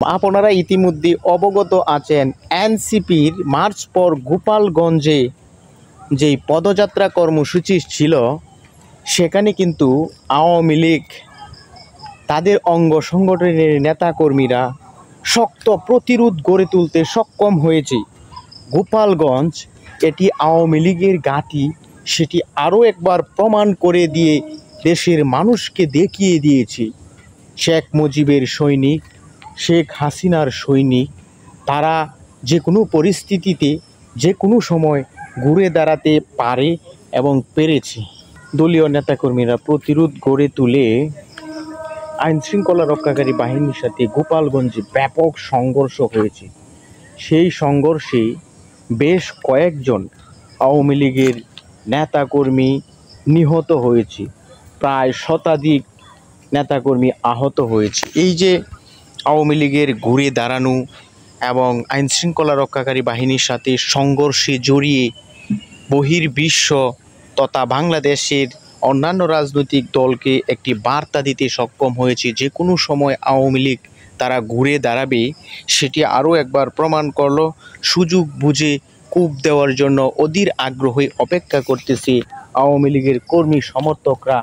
আপনারা ইতিমধ্যে অবগত আছেন এনসিপির মার্চ পর গোপালগঞ্জে যেই পদযাত্রা কর্মসূচি ছিল সেখানে কিন্তু আওয়ামী লীগ তাদের অঙ্গ সংগঠনের নেতাকর্মীরা শক্ত প্রতিরোধ গড়ে তুলতে সক্ষম হয়েছে। গোপালগঞ্জ এটি আওয়ামী লীগের ঘাঁটি, সেটি আরও একবার প্রমাণ করে দিয়ে দেশের মানুষকে দেখিয়ে দিয়েছে শেখ মুজিবের সৈনিক, শেখ হাসিনার সৈনিক, তারা যে কোনো পরিস্থিতিতে যে কোনো সময় ঘুরে দাঁড়াতে পারে এবং পেরেছে। দলীয় নেতাকর্মীরা প্রতিরোধ গড়ে তুলে আইনশৃঙ্খলা রক্ষাকারী বাহিনীর সাথে গোপালগঞ্জে ব্যাপক সংঘর্ষ হয়েছে। সেই সংঘর্ষে বেশ কয়েকজন আওয়ামী লীগের নেতাকর্মী নিহত হয়েছে, প্রায় শতাধিক নেতাকর্মী আহত হয়েছে। এই যে আওয়ামী লীগের ঘুরে দাঁড়ানো এবং আইনশৃঙ্খলা রক্ষাকারী বাহিনীর সাথে সংঘর্ষে জড়িয়ে বহির্বিশ্ব তথা বাংলাদেশের অন্যান্য রাজনৈতিক দলকে একটি বার্তা দিতে সক্ষম হয়েছে যে কোনো সময় আওয়ামী লীগ তারা ঘুরে দাঁড়াবে, সেটি আরও একবার প্রমাণ করলো। সুযোগ বুঝে কূপ দেওয়ার জন্য অধীর আগ্রহে অপেক্ষা করতেছে আওয়ামী লীগের কর্মী সমর্থকরা